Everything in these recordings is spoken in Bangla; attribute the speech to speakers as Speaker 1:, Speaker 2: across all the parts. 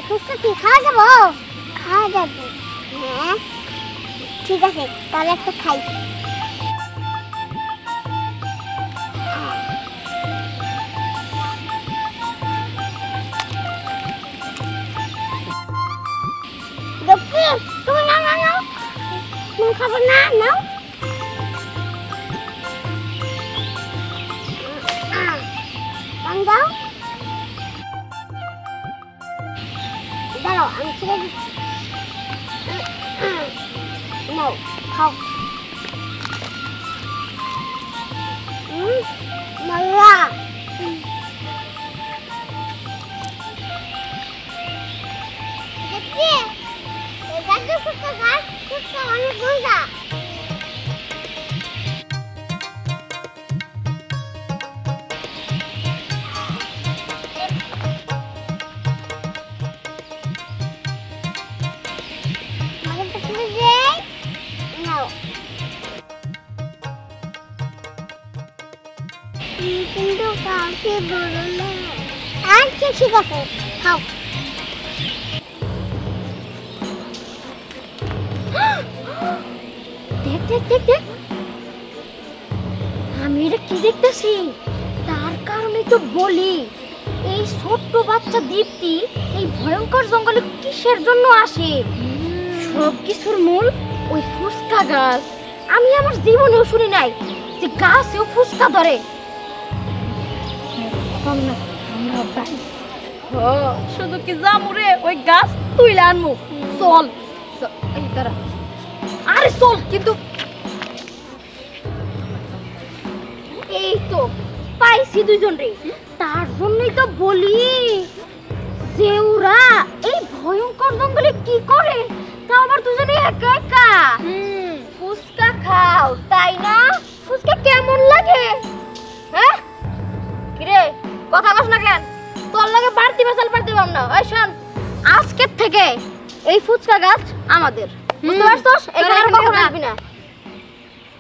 Speaker 1: এই ফুচকা কি খাওয়া যাবো? খাওয়া যাবে। হ্যাঁ ঠিক আছে, তাহলে একটা খাই। দেখি তুমি না না নাও, তুমি খাবো না? নাও। দাও দাঁড়াও, আমি ছেড়ে দিচ্ছি। নাও খাও। মজা। দেখি এই গাছের ফুচকা গাছ ফুচকা অনেক মজা। কিন্তু কাউকে বলো না। আচ্ছা ঠিক আছে, খাও।
Speaker 2: দেখ দেখ দেখ দেখ, আমি এটা কি দেখতেছি? তার কারণে তো বলি, এই ছোট্ট বাচ্চা দীপ্তি এই ভয়ঙ্কর জঙ্গলে কিসের জন্য আসে? সব কিছুর মূল ওই ফুচকা গাছ। আমি আমার জীবনেও শুনি নাই যে গাছেও ফুচকা ধরে। শুধু কি জামুরে ওই গাছ তুইলে আনমু। চল এই তারা, আরে চল। কিন্তু এই তো পাইছি দুইজন রে, তার জন্যই তো বলি যে ওরা এই ভয়ঙ্কর জঙ্গলে কি করে, তা আবার দুজনে একা একা। ফুচকা খাও তাই না? ফুচকা কেমন লাগে? হ্যাঁ কিরে কথা কস না কেন? তোর লাগে বাড়তি বেসাল পারতে পারব না। ওই শোন, আজকের থেকে এই ফুচকা গাছ আমাদের, বুঝতে পারছস? এখানে আর কখনো আসবি না।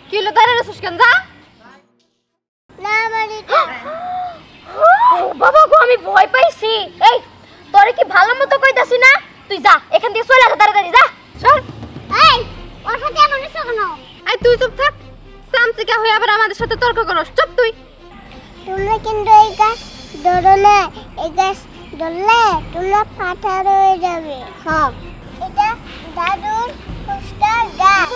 Speaker 2: কি হলো দাঁড়িয়ে রেছিস কেন? যা
Speaker 1: না বাড়ি।
Speaker 2: বাবা গো, আমি ভয় পাইছি। এই তোরে কি ভালো মতো কইতাছি না? তুই যা এখান থেকে, চলে যা তাড়াতাড়ি, যা চল।
Speaker 1: এই ওর সাথে এমন কিছু কেন?
Speaker 2: এই তুই চুপ থাক, সামসিকা হয়ে আবার আমাদের সাথে তর্ক করস। চুপ তুই।
Speaker 1: তোমরা কিন্তু এই গাছ ধরো না, এই গাছ ধরলে তোমরা ফাটা রয়ে যাবে। হ্যাঁ এটা দাদুর ফুচকা গাছ।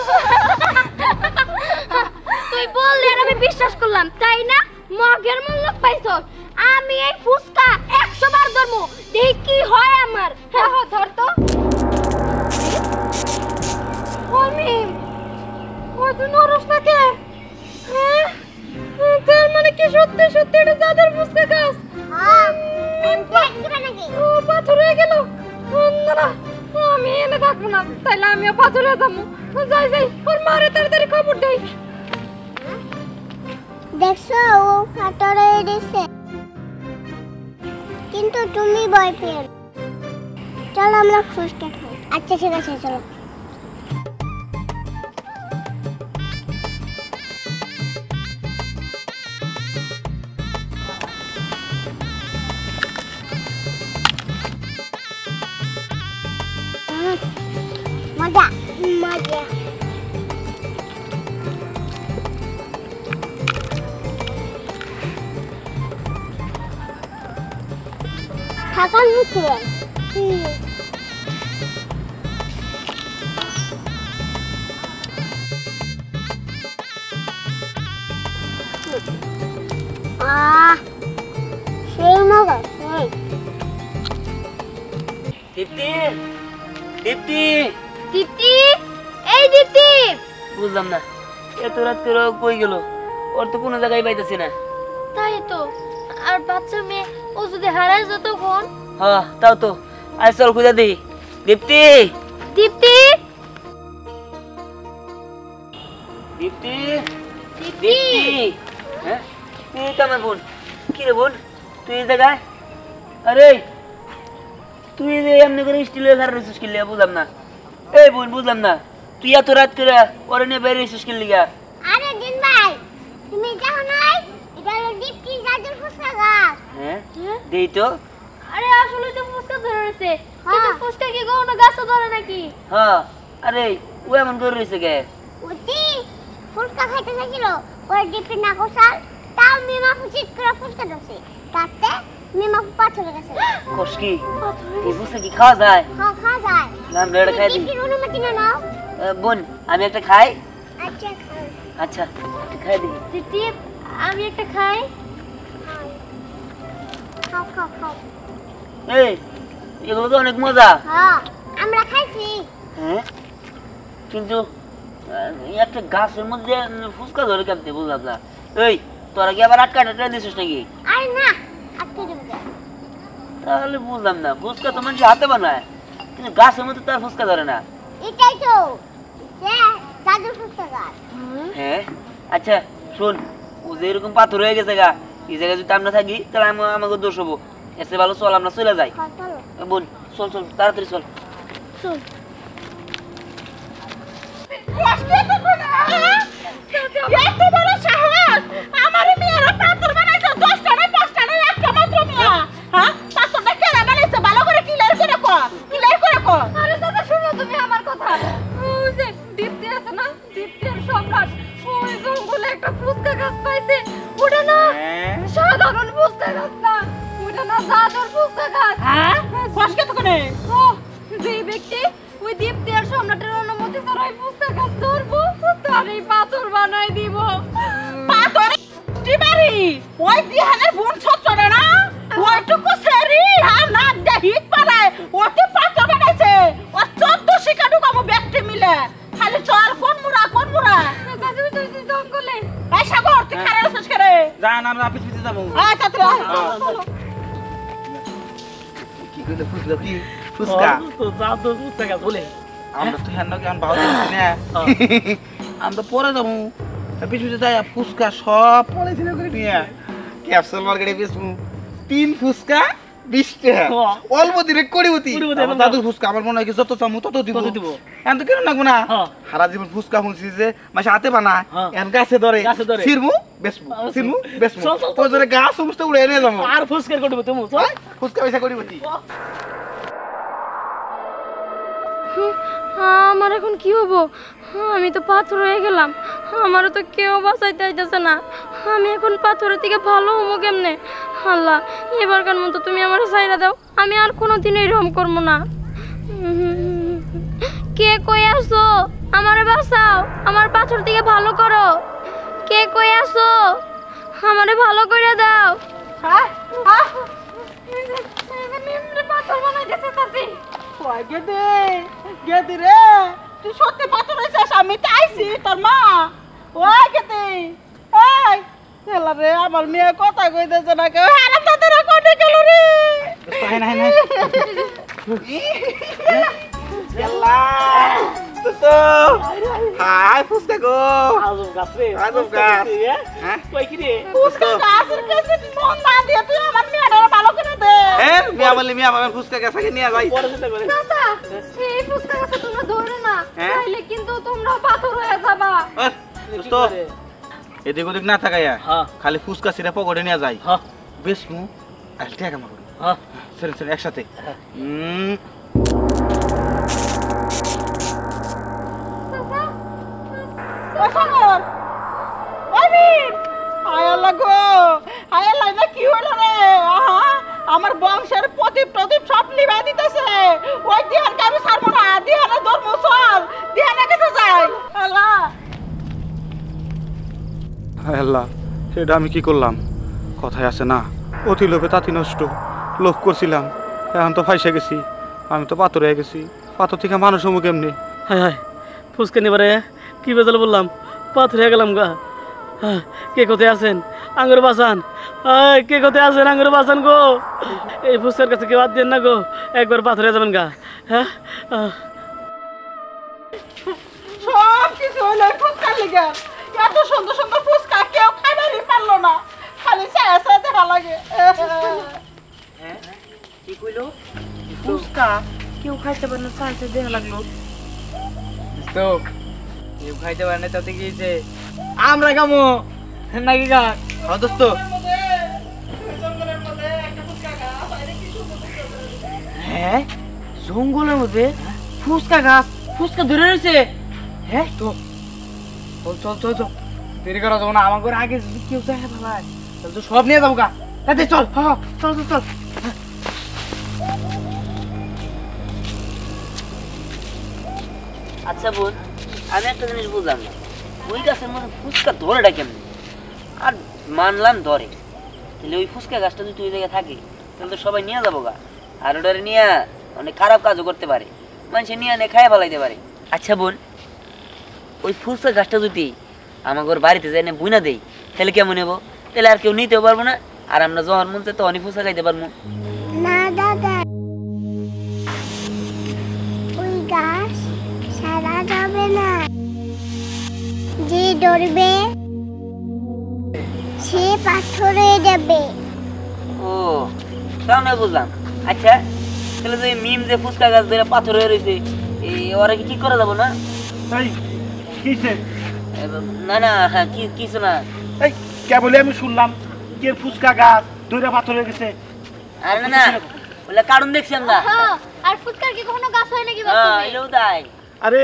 Speaker 2: তুই বললি আর আমি বিশ্বাস করলাম, তাই না? মগের মূল্য পাইছস। আমি এই ফুচকা 100 বার ধরমু, দেখি কি হয় আমার। হ্যাঁ হ্যাঁ ধর তো। আমি ওই তুই নরস না কে? হ্যাঁ তার মানে কি সত্যি সত্যি এটা দাদার ফুচকা গাছ?
Speaker 1: হ্যাঁ দেখবে নাকি?
Speaker 2: ও পাথর হয়ে গেল। না আমি এনে থাকবো না, তাইলে আমিও পাথর হয়ে যাবো। যাই যাই, ওর মারে তাড়াতাড়ি খবর দেই।
Speaker 1: দেখছো ও ফাটা রয়ে গেছে, কিন্তু তুমি ভয় পেও না। চলো আমরা ফুচকা খাই। আচ্ছা ঠিক আছে চলো। মজা মজা। থাকার মুখে সেই মজা সেই।
Speaker 3: দীপ্তি দীপ্তি
Speaker 2: দীপ্তি, এই দীপ্তি।
Speaker 3: বুঝলাম না, এত রাত করে কই গেল? ওর তো কোনো জায়গায় পাইতেছি না।
Speaker 2: তাই তো, আর বাচ্চা মেয়ে ও যদি হারায় যেত কোন?
Speaker 3: হ্যাঁ তাও তো। আজ চল খুঁজে দিই। দীপ্তি
Speaker 2: দীপ্তি
Speaker 3: দীপ্তি
Speaker 2: দীপ্তি।
Speaker 3: হ্যাঁ তুই তো আমার বোন। কি রে বোন, তুই এই জায়গায়? আরে তুই যে এমনি করে স্টিলের ঘরে রেছিস কিনলে বুঝলাম না। এই বোন বুঝলাম না, তুই এত রাত করে ওরে নিয়ে বাইরে রেছিস কিনলি গা?
Speaker 1: আরে দিন ভাই, তুমি জানো নাই এটা হলো দীপ্তি দাদুর ফুচকা গাছ।
Speaker 3: হ্যাঁ দেই তো।
Speaker 2: আরে আসলে তো ফুচকা ধরে রয়েছে, কিন্তু ফুসকা কি কোনো গাছে ধরে নাকি?
Speaker 3: হ্যাঁ আরে ও এমন করে রয়েছে কে?
Speaker 1: ওটি ফুচকা খাইতে চাইছিল ওর ডিপি না কোসাল তাও মিমা ফুচিত করে ফুচকা দিছে তাতে মিমা পাথর গেছে
Speaker 3: কষ্কি এই বুঝে কি খাওয়া যায়?
Speaker 1: হ্যাঁ খাওয়া যায়
Speaker 3: নাম রেড খাই দিই
Speaker 1: ডিপির অনুমতি না নাও
Speaker 3: বোন আমি একটা খাই
Speaker 1: আচ্ছা খাও
Speaker 3: আচ্ছা একটা খাই দিই
Speaker 2: দিদি আমি একটা খাই।
Speaker 1: খাও খাও খাও
Speaker 3: এই এগুলো তো অনেক মজা
Speaker 1: হ্যাঁ আমরা খাইছি
Speaker 3: হ্যাঁ কিন্তু এই একটা গাছের মধ্যে ফুসকা ধরে কেমতে বুঝলাম না এই তোরা কি আবার আটকা টাটকা দিছিস নাকি?
Speaker 1: আরে না আটকে দেব
Speaker 3: তাহলে বুঝলাম না ফুসকা তো মানুষ হাতে বানায় কিন্তু গাছের মধ্যে তার ফুসকা ধরে না
Speaker 1: এটাই তো যে জাদুর ফুচকা গাছ
Speaker 3: হ্যাঁ আচ্ছা শোন ও যে এরকম পাথর হয়ে গেছে গা এই জায়গায় যদি আমরা থাকি তাহলে আমাকে দোষ হবো এসে ভালো চল আমরা চলে যাই
Speaker 1: চলো
Speaker 3: বোন চল চল তাড়াতাড়ি চল
Speaker 2: চল।
Speaker 4: এত বড় সাহস আমারে মেয়েরা পাথর বানাইছে 10টা না 5টা না একটা মাত্র মেয়া হ্যাঁ পাথরটা কেন বানাইছে ভালো করে ক্লিয়ার করে কর
Speaker 2: আরে দাদা শুনো তুমি আমার কথা। ওই যে দীপ্তি আছে না, দীপ্তির সম্রাট ওই জঙ্গলে একটা ফুসকা গাছ পাইছে। ওটা না সাধারণ ফুসকা গাছ না, ওটা না জাদুর ফুসকা গাছ।
Speaker 4: হ্যাঁ কষ্ট তো কোনে
Speaker 2: ও যে ব্যক্তি ওই দীপ্তি আর সম্রাটের অনুমতি ছাড়া ওই ফুসকা গাছ ধরবো তার এই পাথর বানাই দিব।
Speaker 4: পাথর টিবারি ওই দিহানের বোন ছত্রটা না ওইটুকু সেরি আর না দেহিত পারায় ওতে পাথর বানাইছে ও 14 শিকা ঢুকাবো ব্যক্তি মিলে খালি চল কোন মুরা
Speaker 2: চাচি তুই জঙ্গলে
Speaker 4: এই সাগর তুই খারে আছিস করে
Speaker 5: জান আমরা পিছে যাবো
Speaker 4: আচ্ছা তুই
Speaker 5: কি কইলে ফুসলো কি ফুসকা
Speaker 6: তো জাদু ফুসকা বলে
Speaker 5: আমরা তো হ্যাঁ নাকি বাউ দিছি না আমরা পরে যাবো পিছে যাই ফুসকা সব পলিথিনে করে নিয়ে ক্যাপসুল মার্কেটে বেচবো 3 ফুসকা 20 টাকা অল্প দিনে কড়িবতি দাদু ফুসকা আমার মনে হয় কি যত চামু তত দিব এন তো কেন লাগবো না সারা জীবন ফুসকা শুনছি যে মাসে হাতে বানায় এন গাছে ধরে সিরমু বেসমু ওই ধরে গাছ সমস্ত উড়ে এনে যাবো
Speaker 6: আর ফুসকা করব তুমি
Speaker 5: ফুসকা পয়সা কড়িবতি
Speaker 2: আমার এখন কি হবো? আমি তো পাথর হয়ে গেলাম, আমারও তো কেউ বাঁচাইতে আইতেছে না। আমি এখন পাথরের থেকে ভালো হবো কেমনে? আল্লাহ এবারকার মতো তুমি আমার সাইরা দাও, আমি আর কোনো দিন এরকম করবো না। কে কই আসো? আমারে বাঁচাও, আমার পাথর থেকে ভালো করো। কে কই আসো? আমারে ভালো করে দাও। পাথর বানাই দিতে চাচ্ছি।
Speaker 4: ওই গেদি রে তুই সত্যি পাথর হইছিস আমি তো আইছি তোর মা ওই গেদি এই এলা রে আমার মেয়ে কথা কইতেছে না কেউ হারাম দাদারা কোনে গেল রে
Speaker 5: হাই না ইয়াল্লা তো হাই ফুসকা গো
Speaker 6: আজব গাছ রে
Speaker 5: আজব গাছ।
Speaker 6: হ্যাঁ কই কি রে
Speaker 4: ফুসকা গাছের কাছে মন না দিয়ে তুই আমার মেয়েটা ভালো করে দে
Speaker 5: হ্যাঁ মিয়া বলে মিয়া আমার ফুসকা গাছ আগে নিয়ে যাই
Speaker 6: পরে চিন্তা করে
Speaker 2: দাদা এই ফুসকা গাছে তোমরা ধরো না,
Speaker 5: হ্যাঁ?
Speaker 2: তাইলে কিন্তু তোমরা পাথর হয়ে যাবা।
Speaker 5: দোস্ত এদিক ওদিক না থাকাইয়া
Speaker 6: হ্যাঁ
Speaker 5: খালি ফুসকা সিরা পকেটে নিয়ে যাই
Speaker 6: হ্যাঁ
Speaker 5: বেসমু আর টাকা মারো
Speaker 6: হ্যাঁ
Speaker 5: সরে একসাথে
Speaker 4: ও সাগর আমি আয়াল্লা গো আয়াল্লা না কি হলো রে আহা আমার বংশের প্রদীপ সব নিভা দিতেছে ওই দিহানকে আমি ছাড়বো না দিহানে ধর্ম চল দিহানে কাছে যাই আল্লাহ
Speaker 5: আল্লাহ সেটা আমি কি করলাম কথায় আছে না অতি লোভে তাঁতি নষ্ট লোভ করছিলাম এখন তো ফাইসে গেছি আমি তো পাথর হয়ে গেছি পাথর থেকে মানুষ হবো কেমনি
Speaker 6: হায় হায় ফুসকা নিবারে কি বেজাল বললাম পাথর হয়ে গেলাম গা কে কোথায় আছেন আঙ্গুর বাসান কে কোথায় আছেন আঙ্গুর বাসান গো এই ফুসকার কাছে কেউ হাত দেন না গো একবার পাথর হয়ে যাবেন গা হ্যাঁ
Speaker 4: সব কিছু হলো ফুচকার লিগে এত সুন্দর সুন্দর ফুচকা কেউ খাইবারই পারলো না খালি ছায়া ছায়া দেখা লাগে
Speaker 3: কি কইলো ফুসকা কেউ খাইতে পারে না সাইতে দেখা লাগলো
Speaker 6: তো কেউ খাইতে পারে না তাতে গিয়েছে আমরা কামো নাকি গা
Speaker 5: হ্যাঁ দোস্ত
Speaker 3: হ্যাঁ জঙ্গলের মধ্যে ফুচকা গাছ ফুচকা ধরে রয়েছে। হ্যাঁ
Speaker 5: তো চল চল চল চল, দেরি করা যাবো না, আমার ঘরে আগে যদি কেউ যায় ভাই তাহলে তো সব নিয়ে যাবো গা। তাতে চল, হ্যাঁ চল চল চল।
Speaker 3: আচ্ছা বোন, আমি একটা জিনিস বুঝলাম না, ওই গাছের মধ্যে ফুচকা ধরেটা কেমন? আর মানলাম ধরে, তাহলে ওই ফুচকা গাছটা যদি ওই জায়গায় থাকে তাহলে তো সবাই নিয়ে যাবো গা, আর ওটারে নিয়ে অনেক খারাপ কাজও করতে পারে, মানুষে নিয়ে এনে খাইয়া ফেলাইতে পারে। আচ্ছা বোন, ওই ফুচকা গাছটা যদি আমার বাড়িতে যাই না বুনা দেই তাহলে কেমন নেবো? তাহলে আর কেউ নিতেও পারবো না, আর আমরা যখন মন চাই তখনই ফুচকা খাইতে পারবো।
Speaker 1: না দাদা, ওই গাছ সারা যাবে না, যে ধরবে সে পাথরে যাবে।
Speaker 3: ও তাহলে বুঝলাম। আচ্ছা তাহলে যে মিম যে ফুচকা গাছ ধরে পাথর হয়ে রয়েছে, এই ওরা কি ঠিক করা যাবো না?
Speaker 5: এই কিসে?
Speaker 3: না না, হ্যাঁ কিছু না।
Speaker 5: এই কে বলে আমি শুনলাম কে ফুচকা গাছ দইরা পাথর হয়ে গেছে?
Speaker 3: আরে না না, বলে কারণ দেখছি আমরা।
Speaker 2: আর ফুচকার কি কখনো গাছ হয় নাকি
Speaker 3: হ্যাঁ এটাও তাই।
Speaker 5: আরে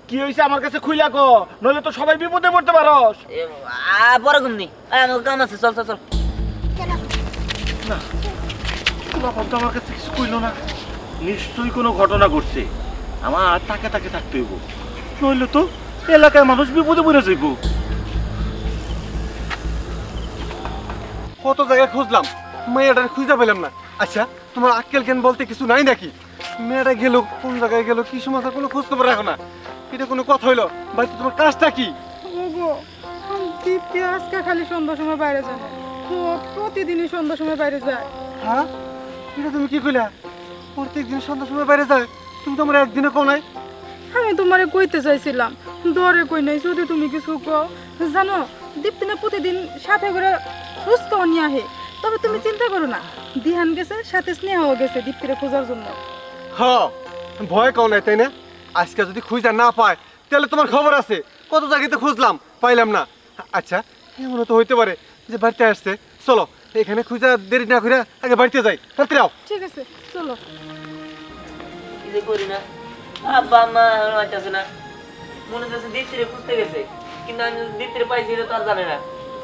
Speaker 5: কি হইছে আমার কাছে খুইলা কো, নইলে তো সবাই বিপদে পড়তে পারস।
Speaker 3: পরে ঘুমনি, আমার কাম আছে, চল চল চল।
Speaker 5: বাবা তো আমার কাছে কিছু কইলো না, নিশ্চয়ই কোনো ঘটনা ঘটছে, আমার তাকে তাকে থাকতে হইব, নইলে তো এলাকার মানুষ বিপদে পড়ে যাইব।
Speaker 7: কত জায়গায় খুঁজলাম, মেয়েটার খুঁজে পেলাম না। আচ্ছা তোমার আক্কেল জ্ঞান বলতে কিছু নাই নাকি? মেয়েটা গেল কোন জায়গায় গেল, কি সমাচার, কোনো খোঁজ খবর রাখো না। এটা কোনো কথা হইলো? বাড়িতে তোমার কাজটা কি?
Speaker 4: ওগো দীপ্তি আজকে খালি সন্ধ্যার সময় বাইরে যায়, প্রতিদিনই সন্ধ্যার সময় বাইরে যায়।
Speaker 7: হ্যাঁ এটা তুমি কি কইলা? প্রত্যেকদিন সন্ধ্যার সময় বাইরে যায়, তুমি তো আমার একদিনে কও নাই।
Speaker 4: আমি তোমারে কইতে চাইছিলাম, ডরে কই নাই, যদি তুমি কিছু কও। জানো দীপ্তি না প্রতিদিন সাথে করে ফুচকাও নিয়ে আহে, তবে তুমি চিন্তা করো না, দিহান গেছে সাথে স্নেহাও গেছে দীপ্তিরে খোঁজার জন্য।
Speaker 7: হ্যাঁ ভয় কও নাই তাই না? আজকে যদি খুঁজা না পায় তাহলে তোমার খবর আছে, কত জায়গাতে খুঁজলাম পাইলাম না। আচ্ছা এমনও তো হইতে পারে যে বাড়িতে আসছে, চলো এখানে খুঁজা দেরি না করে আগে বাড়িতে যাই, তাড়াতাড়ি আও।
Speaker 4: ঠিক আছে চলো।
Speaker 3: কি যে করি না, আব্বা আম্মা এখন আসতেছে না, মনে হচ্ছে দীপ্তিরে খুঁজতে গেছে, কিন্তু আমি দীপ্তিরে পাইছি এটা তো আর জানে না,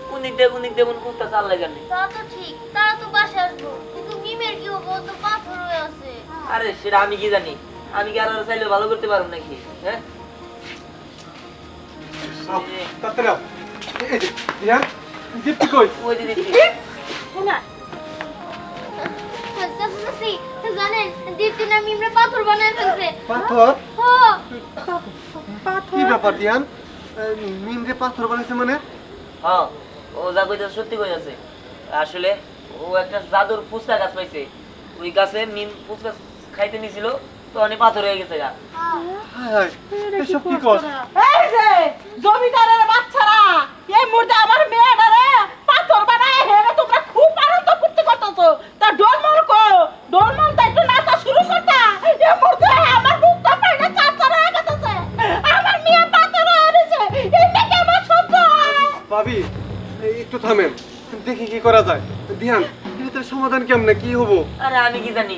Speaker 3: কোন দিক দিয়ে মন খুঁজতে চাল লাগে না।
Speaker 2: তা তো ঠিক, তারা তো বাসে আসবো, কিন্তু মিমের কি হবো? তো পাথর হয়ে আছে।
Speaker 3: আরে সেটা আমি কি জানি, আমি কি আর ওরা চাইলে ভালো করতে পারবো নাকি? হ্যাঁ
Speaker 7: আও, তাড়াতাড়ি আও। এই যে রিয়া, দীপ্তি কই?
Speaker 3: ওই যে দীপ্তি।
Speaker 2: না চাচি জানেন, দীপ্তি না মিমরে পাথর বানায় ফেলছে।
Speaker 7: পাথর?
Speaker 2: হ্যাঁ
Speaker 7: কি ব্যাপার দিয়ান? মিমরে পাথর বানাইছে মানে?
Speaker 3: হ্যাঁ ও যা কইতাছে সত্যি কইতাছে, আসলে ও একটা জাদুর ফুচকা গাছ পাইছে, ওই গাছে মিম ফুচকা খাইতে নিছিল তো অনেক পাথর হয়ে গেছে গা।
Speaker 7: হায় হায়, এসব কি কর?
Speaker 4: এই যে জমিদারের বাচ্চারা, এই মুহূর্তে আমার মেয়েটারে পাথর বানায় হেরে তোমরা খুব আনন্দ করতে করতেছো। তা ডোলমল তাই একটু নাচা শুরু করতা। এই মুহূর্তে আমার বুকটা পাইনা চাচা হয়ে গেছে, আমার মেয়ে পাথর হয়ে গেছে, এটা কি আমার সহ্য হয়?
Speaker 7: ভাবি একটু থামেন, দেখি কি করা যায়। দিয়ান এটার সমাধান কেমনে, কি হবো?
Speaker 3: আরে আমি কি জানি,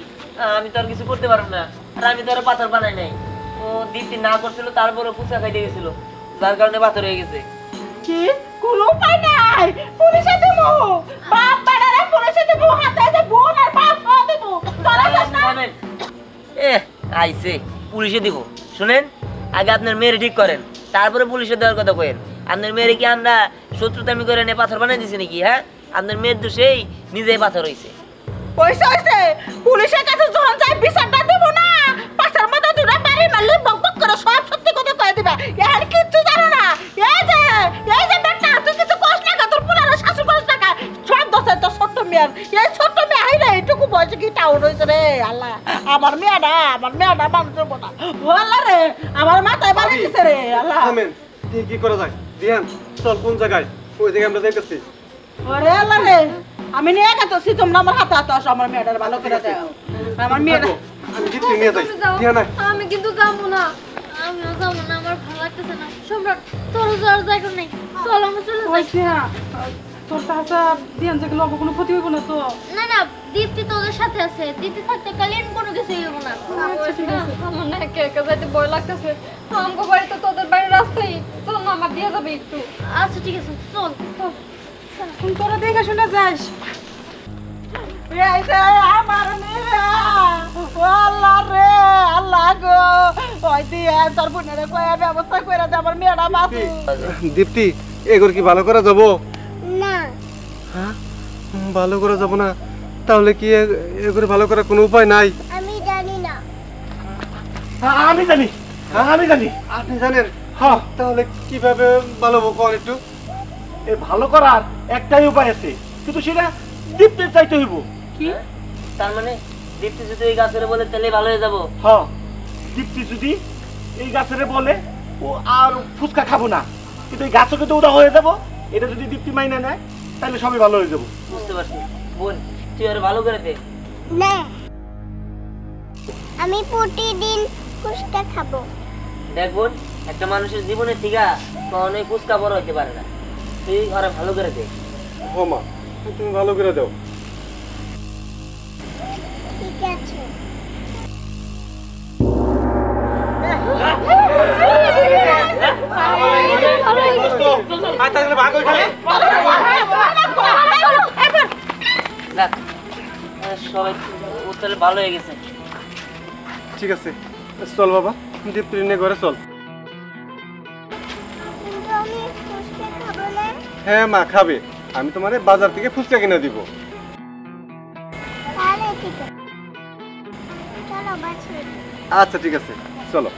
Speaker 3: আমি তো আর কিছু করতে পারবো না, আর আমি তো আর পাথর বানাই নাই, ও দীপ্তি না করছিল তারপরে ফুচকা খাইতে গেছিল, যার কারণে পাথর হয়ে গেছে।
Speaker 4: কি কোনো উপায় নাই, পুলিশে দেবো, বাপ বেড়ারে পুলিশে দেবো, হাতে হাতে বোন আর বাপ সহ দেবো। তোরা যাস না?
Speaker 3: আইছে পুলিশে দিব। শুনেন, আগে আপনার মেয়ের ঠিক করেন, তারপরে পুলিশে দেওয়ার কথা কইেন। আপনার মেয়ের কি আমরা শত্রুতামি করে নিয়ে পাথর বানাই দিছি নাকি? হ্যাঁ, আপনার মেয়ের দোষেই নিজেই পাথর হইছে।
Speaker 4: পয়সা হইছে, পুলিশের কাছে যখন যাই বিচারটা দেবো না, পাশের মধ্যে দুটা বাড়ি মারলে বক বক করে সব সত্যি কথা কয়ে দিবা। এর কিচ্ছু জানো না। এই যে বেটা, তুই কিছু কষ্ট না, তোর পুলারে শাশুড় করিস না, সব দোষে তোর ছোট্ট মেয়ের। এই ছোট্ট মেয়ে হাইরে এইটুকু বয়সে কি টাউন হয়েছে রে আল্লাহ। আমার মেয়েটা মানুষের বোনা আল্লাহ রে, আমার মাথায় বাড়ি দিছে রে আল্লাহ।
Speaker 7: থামেন, দেখি কি করা যায়। দিয়ান চল কোন জায়গায়, ওই জায়গায় আমরা যাইতেছি।
Speaker 4: ওরে আল্লাহ রে, আমি নিয়ে গেছি, তোমরা আমার হাতে হাতে আসো, আমার মেয়েটার ভালো করে দাও। আমার মেয়েটা
Speaker 7: আমি দীপ্তি নিয়ে যাই। দিয়ান আয়।
Speaker 2: আমি কিন্তু যাবো না, আমিও যাবো না, আমার ভালো লাগতেছে না। সম্রাট তোর যাওয়ার জায়গা নেই, চল আমরা চলে যাই।
Speaker 4: তোর চাচা দিয়ান যে লগে কোনো ক্ষতি হইব না তো?
Speaker 2: না না, দীপ্তি তোদের সাথে আছে, দীপ্তি থাকতে কালীন কোনো কিছু হইব না।
Speaker 4: আচ্ছা ঠিক আছে।
Speaker 8: আমার না একা একা যাইতে ভয় লাগতেছে। আমগো বাড়ি তো তোদের বাড়ির রাস্তায়, চল না আমার দিয়ে যাবে একটু।
Speaker 2: আচ্ছা ঠিক আছে, চল চল।
Speaker 4: এখন তোরা দেখে শুনে যাস। এই যে আমার মেয়ে, ও আল্লাহ রে, আল্লাহ গো, ওই দিয়ে তোর বোনের কয়ে ব্যবস্থা করে দে আমার মেয়েটা বাঁচু।
Speaker 7: দীপ্তি এগুলো কি ভালো করা যাবো?
Speaker 1: না
Speaker 7: হ্যাঁ ভালো করা যাবো না? তাহলে কি এগুলো ভালো করার কোনো উপায় নাই?
Speaker 1: আমি জানি না।
Speaker 5: আমি জানি, আমি জানি।
Speaker 7: আপনি জানেন? হ্যাঁ তাহলে কিভাবে ভালো হবো কর একটু।
Speaker 5: এই ভালো করার একটাই উপায় আছে, কিন্তু সেটা দীপ্তির চাইতে হইব।
Speaker 4: কি?
Speaker 3: তার মানে দীপ্তি যদি এই গাছের বলে তাহলে ভালো হয়ে যাবো?
Speaker 5: হ্যাঁ, দীপ্তি যদি এই গাছের বলে ও আর ফুচকা খাবো না, কিন্তু এই গাছও কিন্তু ওটা হয়ে যাবো। এটা যদি দীপ্তি মাইনে নেয় তাহলে সবই ভালো হয়ে যাবো।
Speaker 3: বুঝতে পারছি। বোন তুই আর ভালো করে দে।
Speaker 1: না, আমি প্রতিদিন ফুচকা খাবো।
Speaker 3: দেখ বোন, একটা মানুষের জীবনের থেকে কখনোই ফুচকা বড় হইতে পারে না। তুই আর ভালো করে দে।
Speaker 7: ও মা তুমি ভালো করে দাও।
Speaker 1: ঠিক আছে।
Speaker 3: দেখ সবাই উত্তরে ভালো হয়ে গেছে।
Speaker 7: ঠিক আছে চল বাবা, দীপ্তি নিয়ে ঘরে চল।
Speaker 1: কিন্তু আমি ফুচকা খাবো না।
Speaker 7: হ্যাঁ মা খাবে, আমি তোমার বাজার থেকে ফুচকা কিনে দিব।
Speaker 1: তাহলে ঠিক আছে, চলো বাছুর।
Speaker 7: আচ্ছা ঠিক আছে চলো।